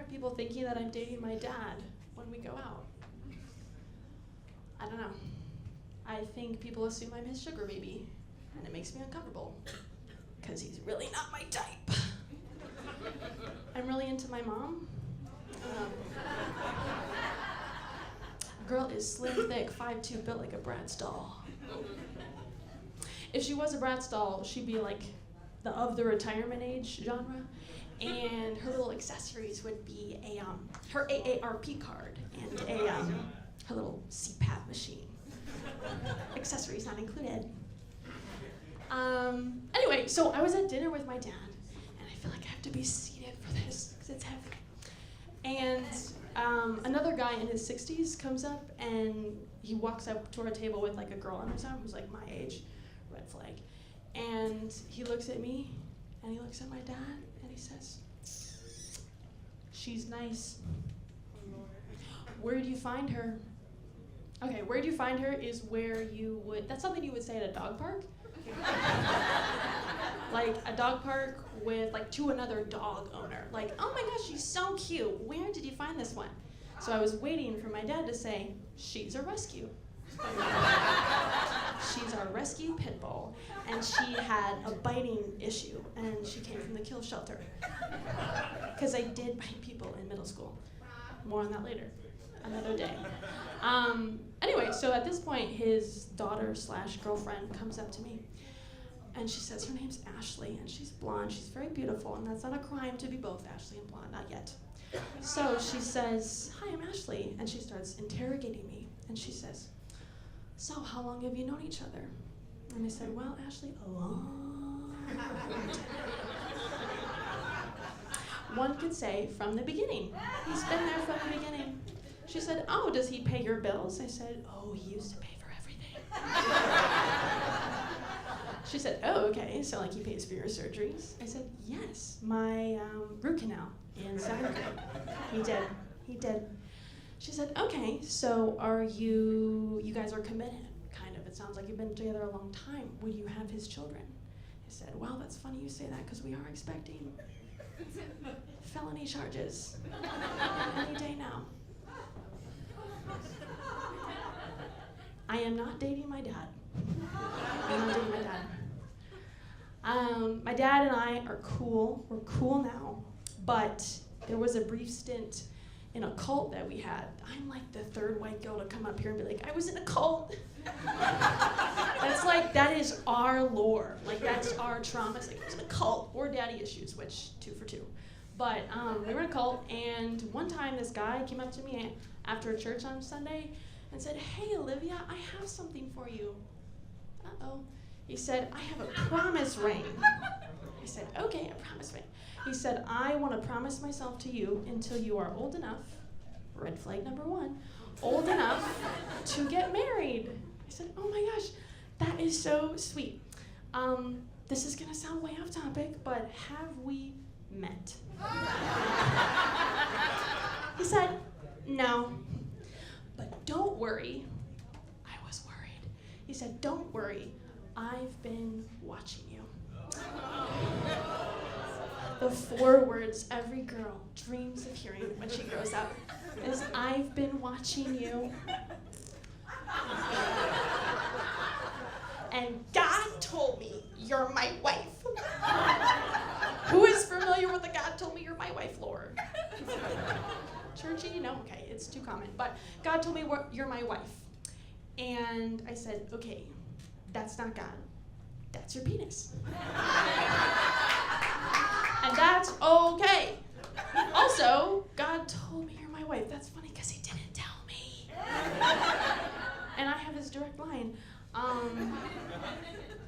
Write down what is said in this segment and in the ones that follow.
people thinking that I'm dating my dad when we go out? I don't know. I think people assume I'm his sugar baby, and it makes me uncomfortable, because he's really not my type. I'm really into my mom. Girl is slim, thick, 5'2", built like a Bratz doll. If she was a Bratz doll, she'd be like the retirement age genre, and her little accessories would be her AARP card and her little CPAP machine. Accessories not included. Anyway, so I was at dinner with my dad, and I feel like I have to be seated for this because it's heavy. And another guy in his 60s comes up, and he walks up to our table with like a girl on his arm who's like my age, red flag. And he looks at me, and he looks at my dad, and he says, "She's nice. Where do you find her?" Okay, where do you find her is where you would, that's something you would say at a dog park. Like a dog park with like to another dog owner. Like, "Oh my gosh, she's so cute. Where did you find this one?" So I was waiting for my dad to say, "She's a rescue." She's our rescue pit bull, and she had a biting issue, and she came from the kill shelter. Because I did bite people in middle school. More on that later, another day. Anyway, so at this point, his daughter/girlfriend comes up to me, and she says her name's Ashley, and she's blonde, she's very beautiful, and that's not a crime to be both Ashley and blonde, not yet. So she says, "Hi, I'm Ashley," and she starts interrogating me, and she says, "So how long have you known each other?" And I said, "Well, Ashley, a long time." One could say from the beginning. He's been there from the beginning. She said, "Oh, does he pay your bills?" I said, "Oh, he used to pay for everything." She said, "Oh, okay, so like he pays for your surgeries?" I said, "Yes, my root canal in 7th grade. He did. She said, "Okay, so are you guys are committed, kind of. It sounds like you've been together a long time. Will you have his children?" I said, "Well, that's funny you say that, because we are expecting felony charges any day now." I am not dating my dad. I'm not dating my dad. My dad and I are cool. We're cool now. But there was a brief stint in a cult that we had. I'm like the third white girl to come up here and be like, "I was in a cult." That is our lore. Like, that's our trauma. It's like, I was in a cult or daddy issues, which 2 for 2. But we were in a cult, and one time this guy came up to me after church on Sunday and said, "Hey, Olivia, I have something for you." Uh-oh. He said, "I have a promise ring." I said, "Okay, a promise ring." He said, "I want to promise myself to you until you are old enough," red flag number 1, "old enough to get married." I said, "Oh my gosh, that is so sweet. This is going to sound way off topic, but have we met?" He said, "No, but don't worry." I was worried. He said, "Don't worry, I've been watching you." The 4 words every girl dreams of hearing when she grows up is, "I've been watching you." And God told me, "You're my wife." Who is familiar with the "God told me you're my wife" lore? Churchy? No? Okay, it's too common. But God told me you're my wife. And I said, "Okay, that's not God. That's your penis." And that's okay. Also, God told me you're my wife. That's funny because he didn't tell me. And I have his direct line.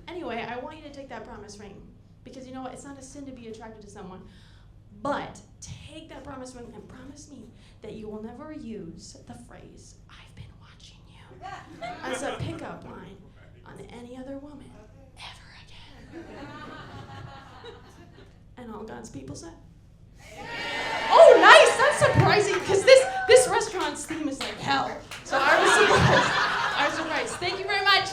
Anyway, I want you to take that promise ring. Because you know what? It's not a sin to be attracted to someone. But take that promise ring and promise me that you will never use the phrase, "I've been watching you," as a pickup line on any other woman ever again. And all God's people said, "Oh, nice! That's surprising, because this restaurant's theme is like hell." So I was surprised. Thank you very much.